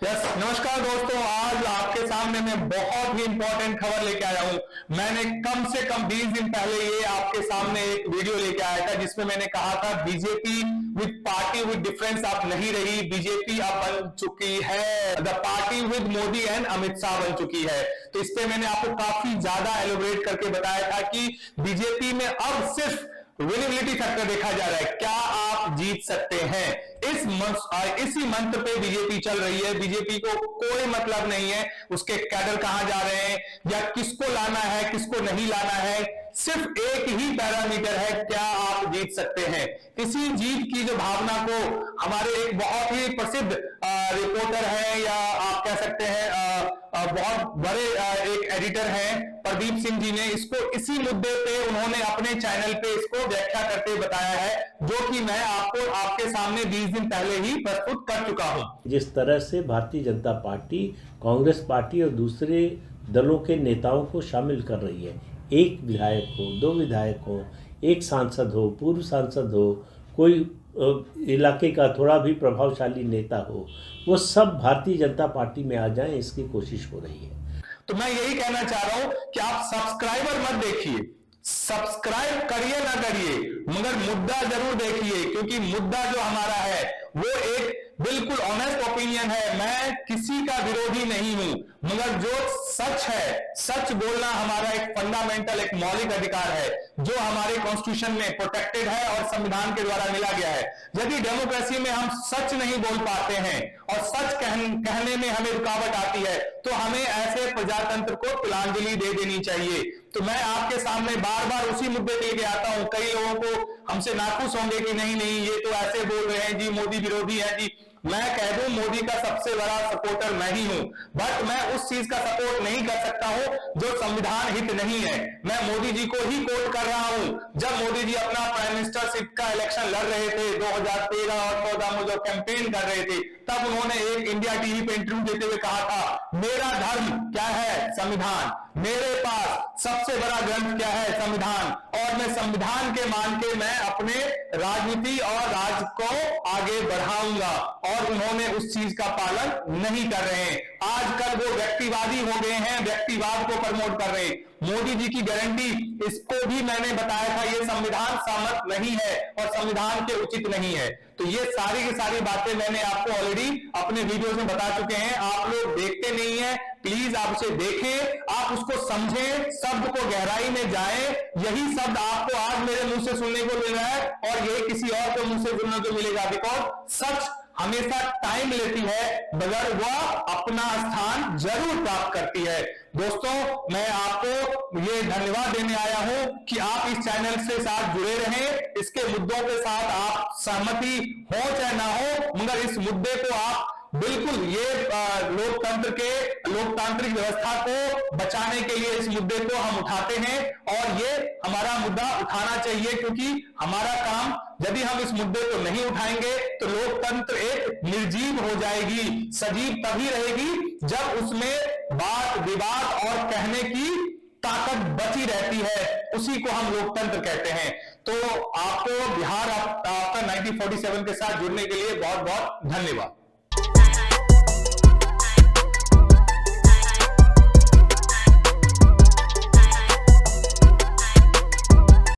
नमस्कार दोस्तों, आज आपके सामने मैं बहुत ही इंपॉर्टेंट खबर लेके आया हूं। मैंने कम से कम 20 दिन पहले ये आपके सामने एक वीडियो लेके आया था जिसमें मैंने कहा था BJP with party with difference अब नहीं रही, बीजेपी अब बन चुकी है, the party with Modi and Amit Shah बन चुकी है। तो इस पे मैंने आपको काफी ज्यादा एलोबरेट करके बताया था कि बीजेपी में अब सिर्फ विनेबिलिटी फैक्टर देखा जा रहा है, क्या आप जीत सकते हैं। इसी मंत्र पे बीजेपी चल रही है। बीजेपी को कोई मतलब नहीं है उसके कैडर कहां जा रहे हैं या किसको लाना है किसको नहीं लाना है, सिर्फ एक ही पैरामीटर है, क्या आप जीत सकते हैं। इसी जीत की जो भावना को हमारे एक बहुत ही प्रसिद्ध रिपोर्टर है या आप कह सकते हैं बहुत बड़े एक एडिटर हैं प्रदीप सिंह जी ने, इसको इसी मुद्दे पे उन्होंने अपने चैनल पे इसको व्याख्या करते बताया है, जो कि मैं आपको आपके सामने 20 दिन पहले ही प्रस्तुत कर चुका हूं। जिस तरह से भारतीय जनता पार्टी, कांग्रेस पार्टी और दूसरे दलों के नेताओं को शामिल कर रही है, एक विधायक हो, दो विधायक हो, एक सांसद हो, पूर्व सांसद हो, कोई इलाके का थोड़ा भी प्रभावशाली नेता हो, वो सब भारतीय जनता पार्टी में आ जाएं, इसकी कोशिश हो रही है। तो मैं यही कहना चाह रहा हूं कि आप सब्सक्राइबर मत देखिए, सब्सक्राइब करिए ना करिए, मगर मुद्दा जरूर देखिए, क्योंकि मुद्दा जो हमारा है वो एक बिल्कुल ऑनेस्ट ओपिनियन है। मैं किसी का विरोधी नहीं हूं, मगर जो सच है, सच बोलना हमारा एक फंडामेंटल, एक मौलिक अधिकार है जो हमारे कॉन्स्टिट्यूशन में प्रोटेक्टेड है और संविधान के द्वारा मिला गया है। यदि डेमोक्रेसी में हम सच नहीं बोल पाते हैं और सच कहने में हमें रुकावट आती है, तो हमें ऐसे प्रजातंत्र को तिलांजलि दे देनी चाहिए। तो मैं आपके सामने बार बार उसी मुद्दे के लेके आता हूं। कई लोगों को हमसे नाखुश होंगे कि नहीं नहीं ये तो ऐसे बोल रहे हैं जी, मोदी विरोधी है जी। मैं कह दूं मोदी का सबसे बड़ा सपोर्टर मैं ही हूं, बट मैं उस चीज का सपोर्ट नहीं कर सकता हूं जो संविधान हित नहीं है। मैं मोदी जी को ही कोट कर रहा हूं। जब मोदी जी अपना प्राइम मिनिस्टरशिप का इलेक्शन लड़ रहे थे 2013 और 14 में जो कैंपेन कर रहे थे, तब उन्होंने एक इंडिया टीवी पे इंटरव्यू देते हुए कहा था, मेरा धर्म क्या है? संविधान। मेरे पास सबसे बड़ा ग्रंथ क्या है? संविधान। और मैं संविधान के मान के मैं अपने राजनीति और राज को आगे बढ़ाऊंगा, और उन्होंने उस चीज का पालन नहीं कर रहे हैं। आजकल वो व्यक्तिवादी हो गए हैं, व्यक्तिवाद को प्रमोट कर रहे हैं। मोदी जी की गारंटी, इसको भी मैंने बताया था, ये संविधान सम्मत नहीं है और संविधान के उचित नहीं है। तो ये सारी की सारी बातें मैंने आपको ऑलरेडी अपने वीडियोस में बता चुके हैं। आप लोग देखते नहीं है, प्लीज आप उसे देखें, आप उसको समझें, शब्द को गहराई में जाएं। यही शब्द आपको आज मेरे मुंह से सुनने को मिल रहा है और यही किसी और के मुंह से सुनने को मिलेगा, बिकॉज सच हमेशा टाइम लेती है, मगर वह अपना स्थान जरूर प्राप्त करती है। दोस्तों, मैं आपको ये धन्यवाद देने आया हूं कि आप इस चैनल से साथ जुड़े रहें। इसके मुद्दों के साथ आप सहमति हो चाहे ना हो, मगर इस मुद्दे को आप बिल्कुल ये लोकतांत्रिक व्यवस्था को बचाने के लिए इस मुद्दे को हम उठाते हैं और ये हमारा मुद्दा उठाना चाहिए, क्योंकि हमारा काम, यदि हम इस मुद्दे को नहीं उठाएंगे तो लोकतंत्र एक निर्जीव हो जाएगी। सजीव तभी रहेगी जब उसमें बात विवाद और कहने की ताकत बची रहती है, उसी को हम लोकतंत्र कहते हैं। तो आपको बिहार आफ्टर 1947 के साथ जुड़ने के लिए बहुत बहुत धन्यवाद।